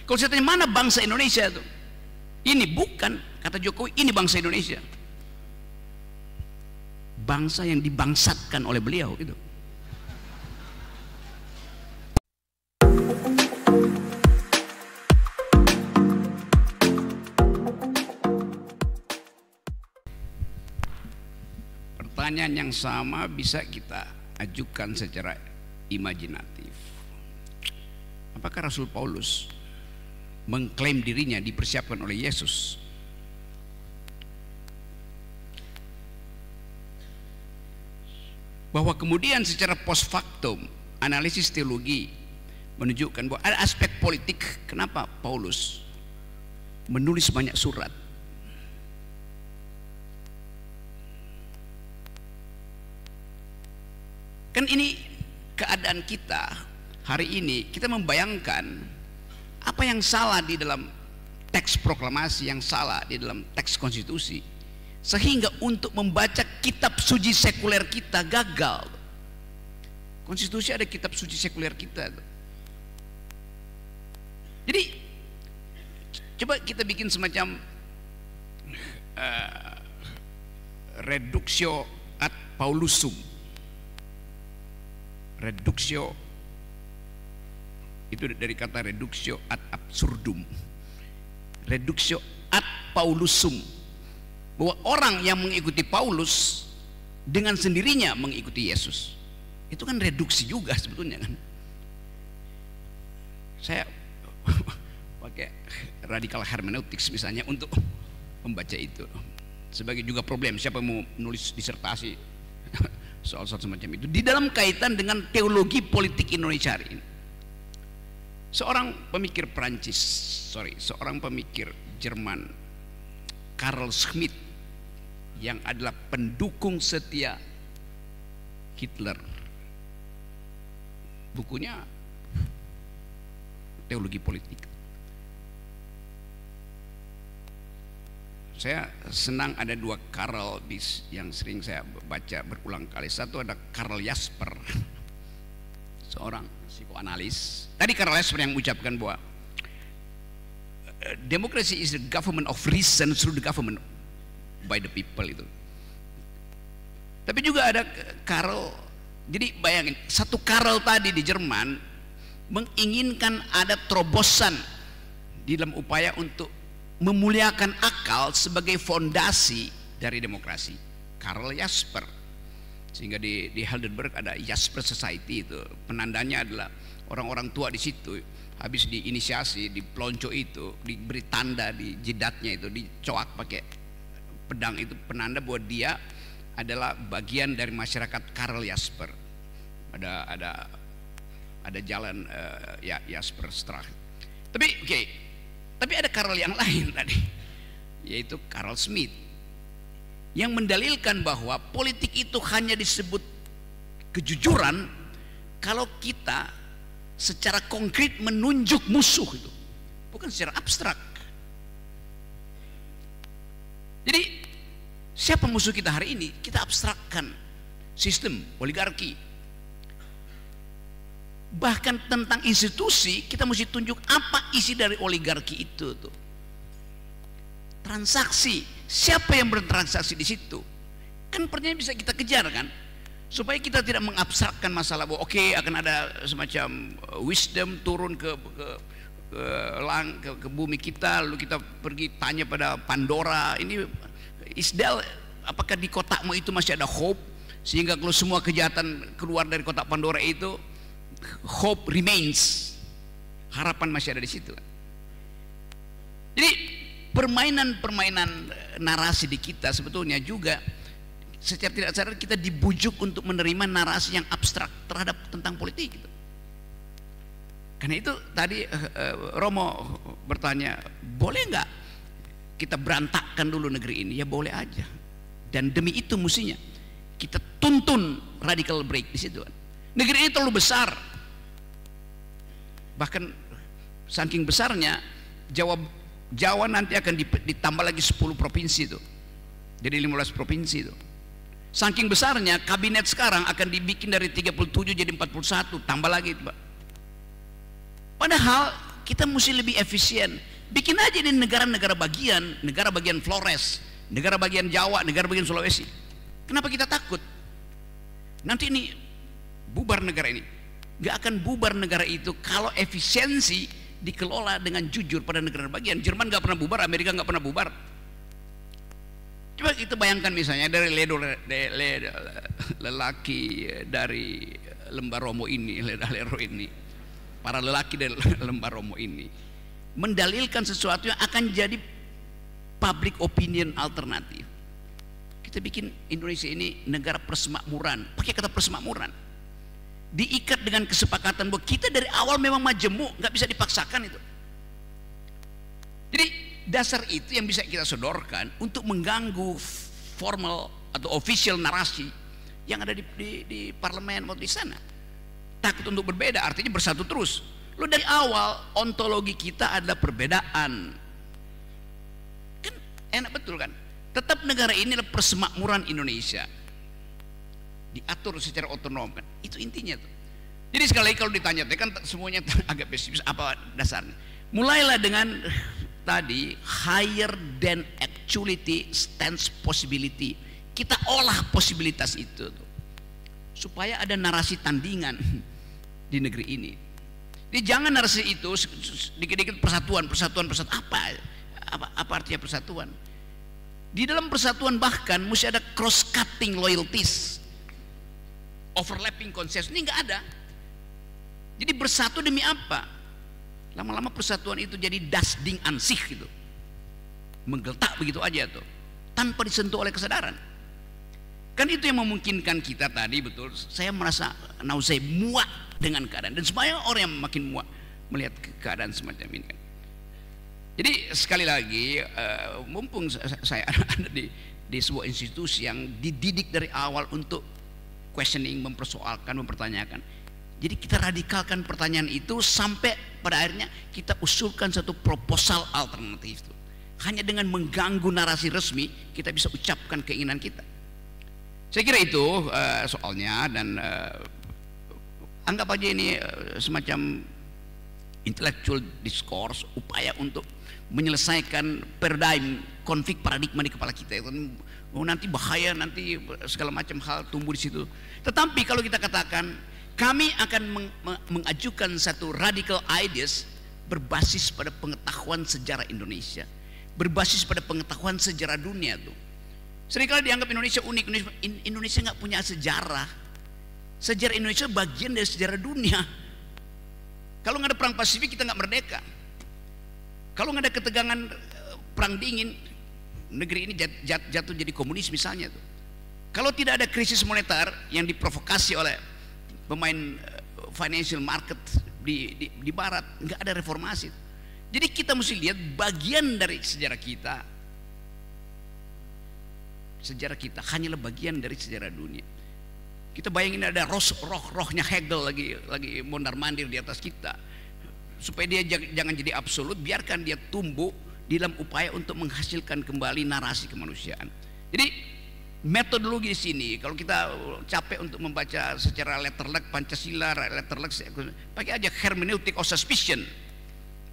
Kalau saya tanya mana bangsa Indonesia itu, ini bukan, kata Jokowi, ini bangsa Indonesia, bangsa yang dibangsatkan oleh beliau itu. Pertanyaan yang sama bisa kita ajukan secara imajinatif. Apakah Rasul Paulus mengklaim dirinya dipersiapkan oleh Yesus? Bahwa kemudian secara post factum analisis teologi menunjukkan bahwa ada aspek politik kenapa Paulus menulis banyak surat. Kan ini keadaan kita hari ini, kita membayangkan apa yang salah di dalam teks proklamasi, yang salah di dalam teks konstitusi, sehingga untuk membaca kitab suci sekuler kita gagal. Konstitusi ada kitab suci sekuler kita. Jadi coba kita bikin semacam reductio ad Paulusum. Reductio itu dari kata reductio ad absurdum. Reductio ad Paulusum, bahwa orang yang mengikuti Paulus dengan sendirinya mengikuti Yesus. Itu kan reduksi juga sebetulnya kan. Saya pakai radikal hermeneutics misalnya untuk membaca itu. Sebagai juga problem siapa yang mau menulis disertasi soal-soal semacam itu di dalam kaitan dengan teologi politik Indonesia hari ini. Seorang pemikir seorang pemikir Jerman, Carl Schmitt, yang adalah pendukung setia Hitler, bukunya Teologi Politik. Saya senang ada dua Karl yang sering saya baca berulang kali. Satu ada Karl Jasper, seorang psikoanalis. Tadi Karl Jasper yang mengucapkan bahwa democracy is the government of reason through the government by the people itu. Tapi juga ada Karl, jadi bayangin satu Karl tadi di Jerman menginginkan ada terobosan di dalam upaya untuk memuliakan akal sebagai fondasi dari demokrasi. Karl Jasper, sehingga di Heidelberg ada Jasper Society, itu penandanya adalah orang-orang tua di situ habis diinisiasi, dipelonco itu, diberi tanda di jidatnya itu, dicoak pakai pedang, itu penanda bahwa dia adalah bagian dari masyarakat Karl Jasper. Ada jalan Jasper Straat. Tapi tapi ada Karl yang lain tadi, yaitu Carl Schmitt, yang mendalilkan bahwa politik itu hanya disebut kejujuran kalau kita secara konkret menunjuk musuh itu, bukan secara abstrak. Jadi siapa musuh kita hari ini? Kita abstrakkan sistem oligarki. Bahkan tentang institusi kita mesti tunjuk apa isi dari oligarki itu tuh. Transaksi, siapa yang bertransaksi di situ? Kan pertanyaan bisa kita kejar kan, supaya kita tidak mengabstrakkan masalah bahwa oke, akan ada semacam wisdom turun ke bumi kita, lalu kita pergi tanya pada Pandora, ini Isdal, apakah di kotakmu itu masih ada hope, sehingga kalau semua kejahatan keluar dari kotak Pandora itu, hope remains, harapan masih ada di situ. Jadi permainan narasi di kita sebetulnya juga secara tidak sadar kita dibujuk untuk menerima narasi yang abstrak terhadap tentang politik gitu. Karena itu tadi Romo bertanya, boleh nggak kita berantakkan dulu negeri ini? Ya boleh aja. Dan demi itu mestinya kita tuntun radical break di situ. Negeri ini terlalu besar. Bahkan saking besarnya Jawa nanti akan ditambah lagi 10 provinsi itu. Jadi 15 provinsi itu. Saking besarnya kabinet sekarang akan dibikin dari 37 jadi 41, tambah lagi, Pak. Padahal kita mesti lebih efisien. Bikin aja di negara bagian Flores, negara bagian Jawa, negara bagian Sulawesi. Kenapa kita takut? Nanti ini bubar negara ini. Gak akan bubar negara itu kalau efisiensi dikelola dengan jujur pada negara bagian. Jerman gak pernah bubar, Amerika gak pernah bubar. Coba kita bayangkan misalnya dari lelaki dari Lembah Romo ini, para lelaki dari Lembah Romo ini mendalilkan sesuatu yang akan jadi public opinion alternatif. Kita bikin Indonesia ini negara persemakmuran, pakai kata persemakmuran, diikat dengan kesepakatan bahwa kita dari awal memang majemuk, nggak bisa dipaksakan itu. Jadi dasar itu yang bisa kita sodorkan untuk mengganggu formal atau official narasi yang ada di parlemen waktu di sana. Takut untuk berbeda, artinya bersatu terus. Lo dari awal ontologi kita adalah perbedaan, kan enak betul kan? Tetap negara ini adalah persemakmuran Indonesia, diatur secara otonom kan? Itu intinya tuh. Jadi sekali lagi kalau ditanya, kan semuanya agak pesimis. Apa dasarnya? Mulailah dengan tadi higher than actuality stands possibility. Kita olah posibilitas itu tuh, supaya ada narasi tandingan di negeri ini. Jadi jangan narasi itu dikit-dikit persatuan. Apa artinya persatuan? Di dalam persatuan bahkan mesti ada cross cutting loyalties, overlapping consensus. Ini nggak ada. Jadi bersatu demi apa? Lama-lama persatuan itu jadi das ding ansih gitu, menggeletak begitu aja tuh, tanpa disentuh oleh kesadaran. Kan itu yang memungkinkan kita tadi, betul, saya merasa nausai, muak dengan keadaan, dan semuanya orang yang makin muak melihat keadaan semacam ini kan. Jadi sekali lagi, mumpung saya ada di sebuah institusi yang dididik dari awal untuk questioning, mempersoalkan, mempertanyakan. Jadi kita radikalkan pertanyaan itu sampai pada akhirnya kita usulkan satu proposal alternatif itu. Hanya dengan mengganggu narasi resmi kita bisa ucapkan keinginan kita. Saya kira itu soalnya, dan anggap aja ini semacam intellectual discourse, upaya untuk menyelesaikan paradigm, konflik paradigma di kepala kita. Nanti bahaya, nanti segala macam hal tumbuh di situ. Tetapi kalau kita katakan kami akan mengajukan satu radical ideas berbasis pada pengetahuan sejarah Indonesia, berbasis pada pengetahuan sejarah dunia tuh. Seringkali dianggap Indonesia unik. Indonesia nggak punya sejarah. Sejarah Indonesia bagian dari sejarah dunia. Kalau nggak ada perang Pasifik kita nggak merdeka. Kalau nggak ada ketegangan perang dingin, negeri ini jatuh jadi komunis misalnya tuh. Kalau tidak ada krisis moneter yang diprovokasi oleh pemain financial market di barat, nggak ada reformasi. Jadi kita mesti lihat bagian dari sejarah kita. Sejarah kita hanyalah bagian dari sejarah dunia. Kita bayangin ada rohnya Hegel lagi mondar-mandir di atas kita, supaya dia jangan jadi absolut, biarkan dia tumbuh di dalam upaya untuk menghasilkan kembali narasi kemanusiaan. Jadi metodologi di sini, kalau kita capek untuk membaca secara letterlek Pancasila, letterlek, pakai aja hermeneutic of suspicion.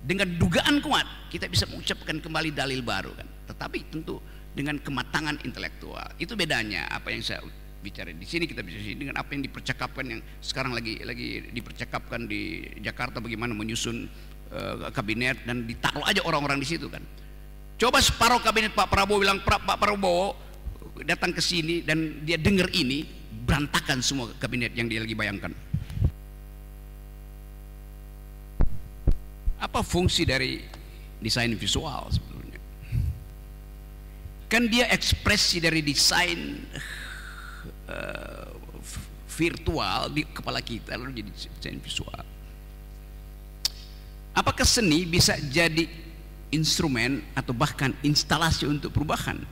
Dengan dugaan kuat kita bisa mengucapkan kembali dalil baru kan. Tetapi tentu dengan kematangan intelektual. Itu bedanya apa yang saya bicara di sini, kita bisa dengan apa yang dipercakapkan, yang sekarang lagi dipercakapkan di Jakarta, bagaimana menyusun kabinet dan ditaruh aja orang-orang di situ kan. Coba separuh kabinet Pak Prabowo bilang, Pak Prabowo datang ke sini dan dia dengar ini, berantakan semua kabinet yang dia lagi bayangkan. Apa fungsi dari desain visual sebetulnya? Kan dia ekspresi dari desain virtual di kepala kita lalu jadi desain visual. Apakah seni bisa jadi instrumen atau bahkan instalasi untuk perubahan?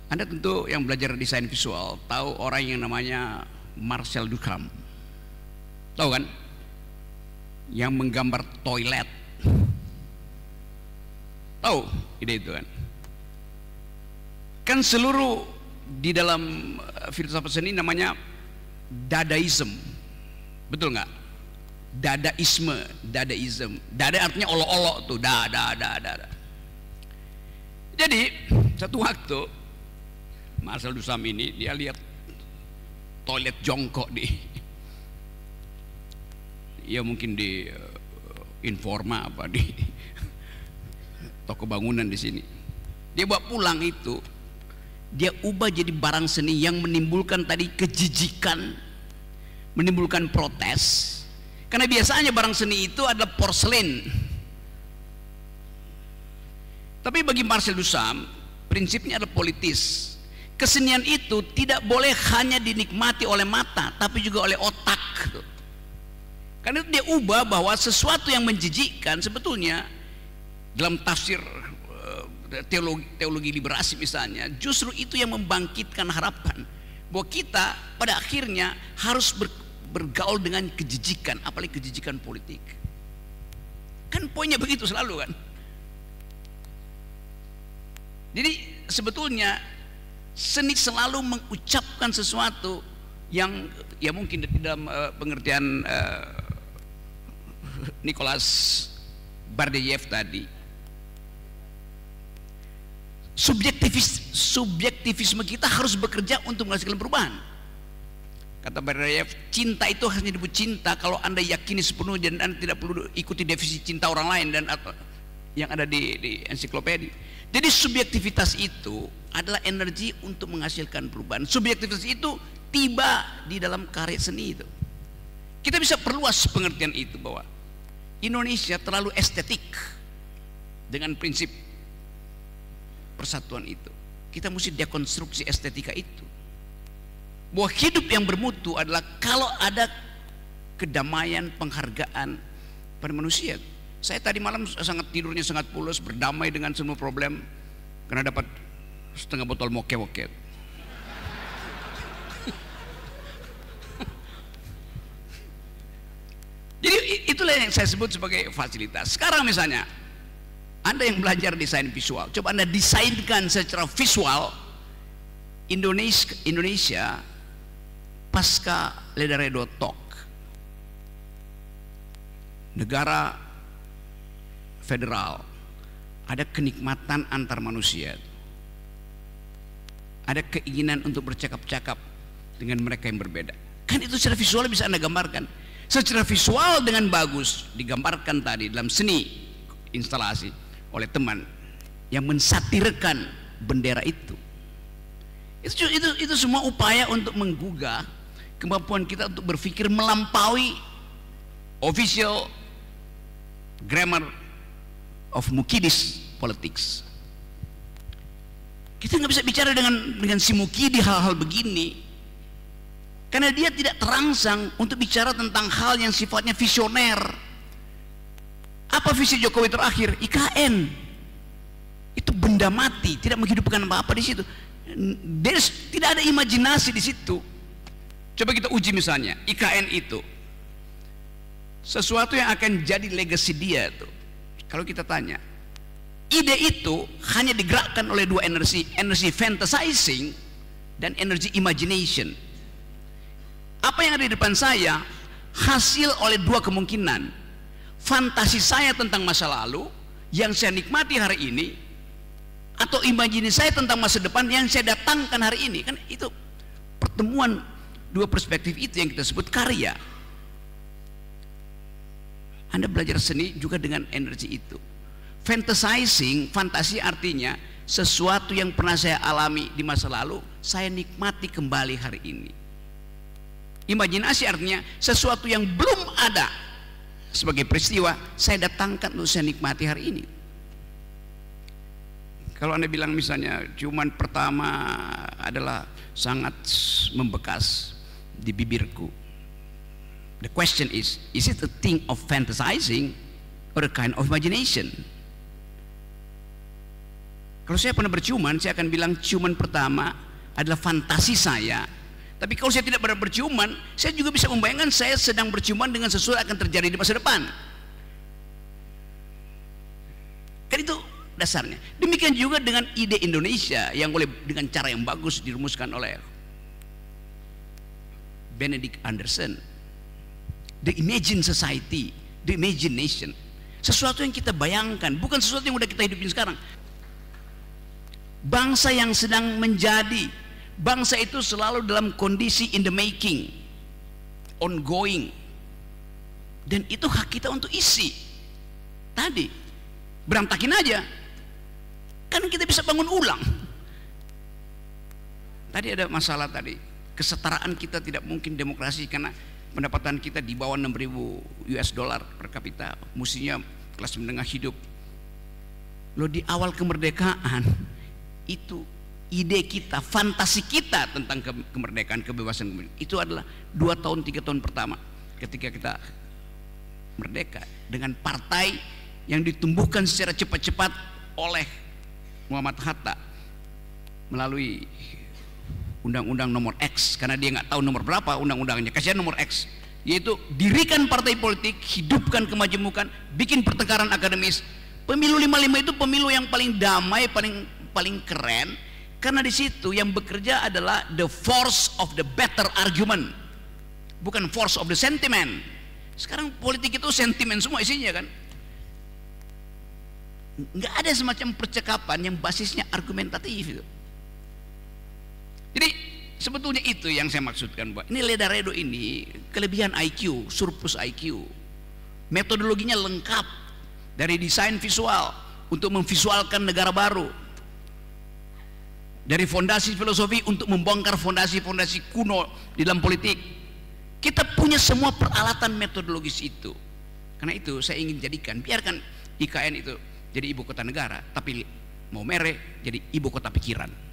Anda tentu yang belajar desain visual tahu orang yang namanya Marcel Duchamp, tahu kan? Yang menggambar toilet, tahu ide itu kan? Kan seluruh di dalam filsafat seni namanya Dadaism, betul nggak? Dadaisme, dadaism. Dada artinya olok-olok tuh, dada. Jadi satu waktu Marcel Duchamp ini dia lihat toilet jongkok ya mungkin di Informa apa di toko bangunan di sini. Dia bawa pulang itu, dia ubah jadi barang seni yang menimbulkan tadi kejijikan, menimbulkan protes. Karena biasanya barang seni itu adalah porselen. Tapi bagi Marcel Duchamp, prinsipnya adalah politis. Kesenian itu tidak boleh hanya dinikmati oleh mata, tapi juga oleh otak. Karena itu dia ubah bahwa sesuatu yang menjijikkan sebetulnya dalam tafsir teologi liberasi misalnya, justru itu yang membangkitkan harapan bahwa kita pada akhirnya harus bergaul dengan kejijikan, apalagi kejijikan politik. Kan poinnya begitu selalu kan. Jadi sebetulnya seni selalu mengucapkan sesuatu yang ya mungkin dalam pengertian Nicolas Berdyaev tadi, subjektivisme kita harus bekerja untuk menghasilkan perubahan. Kata Berdyaev, cinta itu hanya disebut cinta kalau Anda yakini sepenuhnya dan Anda tidak perlu ikuti definisi cinta orang lain dan atau yang ada di ensiklopedia. Jadi subjektivitas itu adalah energi untuk menghasilkan perubahan. Subjektivitas itu tiba di dalam karya seni itu. Kita bisa perluas pengertian itu bahwa Indonesia terlalu estetik dengan prinsip persatuan itu. Kita mesti dekonstruksi estetika itu. Bahwa hidup yang bermutu adalah kalau ada kedamaian, penghargaan pada manusia. Saya tadi malam tidurnya sangat pulas, berdamai dengan semua problem karena dapat setengah botol moke-moke. Jadi itulah yang saya sebut sebagai fasilitas. Sekarang misalnya Anda yang belajar desain visual, coba Anda desainkan secara visual Indonesia pasca Ledredo Talk, negara federal, ada kenikmatan antar manusia, ada keinginan untuk bercakap-cakap dengan mereka yang berbeda. Kan itu secara visual bisa Anda gambarkan. Secara visual dengan bagus digambarkan tadi dalam seni instalasi oleh teman yang mensatirkan bendera itu. Itu semua upaya untuk menggugah kemampuan kita untuk berpikir melampaui official grammar of Mukidis politics. Kita nggak bisa bicara dengan si Mukidi hal-hal begini karena dia tidak terangsang untuk bicara tentang hal yang sifatnya visioner. Apa visi Jokowi terakhir? IKN. Itu benda mati, tidak menghidupkan apa-apa di situ. Tidak ada imajinasi di situ. Coba kita uji misalnya IKN itu sesuatu yang akan jadi legacy dia tuh. Kalau kita tanya, ide itu hanya digerakkan oleh dua energi fantasizing dan energi imagination. Apa yang ada di depan saya hasil oleh dua kemungkinan. Fantasi saya tentang masa lalu yang saya nikmati hari ini, atau imajinasi saya tentang masa depan yang saya datangkan hari ini. Kan itu pertemuan dua perspektif itu yang kita sebut karya. Anda belajar seni juga dengan energi itu. Fantasizing, fantasi artinya sesuatu yang pernah saya alami di masa lalu, saya nikmati kembali hari ini. Imajinasi artinya sesuatu yang belum ada sebagai peristiwa, saya datangkan untuk saya nikmati hari ini. Kalau Anda bilang misalnya ciuman pertama adalah sangat membekas di bibirku, the question is it a thing of fantasizing or a kind of imagination? Kalau saya pernah berciuman, saya akan bilang ciuman pertama adalah fantasi saya. Tapi kalau saya tidak pernah berciuman, saya juga bisa membayangkan saya sedang berciuman dengan sesuatu yang akan terjadi di masa depan. Kan itu dasarnya. Demikian juga dengan ide Indonesia yang boleh dengan cara yang bagus dirumuskan oleh Benedict Anderson. the imagine society, the imagination. Sesuatu yang kita bayangkan, bukan sesuatu yang udah kita hidupin sekarang. Bangsa yang sedang menjadi, bangsa itu selalu dalam kondisi in the making, ongoing. Dan itu hak kita untuk isi. Tadi berantakin aja, kan kita bisa bangun ulang. Tadi ada masalah tadi, kesetaraan kita tidak mungkin demokrasi karena pendapatan kita di bawah 6.000 US dollar per kapita, mestinya kelas menengah hidup. Loh, di awal kemerdekaan itu ide kita, fantasi kita tentang kemerdekaan, kebebasan itu adalah 2 tahun 3 tahun pertama ketika kita merdeka, dengan partai yang ditumbuhkan secara cepat-cepat oleh Muhammad Hatta melalui undang-undang nomor X, karena dia nggak tahu nomor berapa undang-undangnya, kasih nomor X, yaitu dirikan partai politik, hidupkan kemajemukan, bikin pertengkaran akademis. Pemilu 55 itu pemilu yang paling damai, paling keren, karena di situ yang bekerja adalah the force of the better argument, bukan force of the sentiment. Sekarang politik itu sentimen semua isinya kan, nggak ada semacam percakapan yang basisnya argumentatif itu. Jadi sebetulnya itu yang saya maksudkan, Pak. Ini Ledaredo ini kelebihan IQ, surplus IQ. Metodologinya lengkap, dari desain visual untuk memvisualkan negara baru, dari fondasi filosofi untuk membongkar fondasi-fondasi kuno di dalam politik. Kita punya semua peralatan metodologis itu. Karena itu saya ingin jadikan, biarkan IKN itu jadi ibu kota negara, tapi mau mere jadi ibu kota pikiran.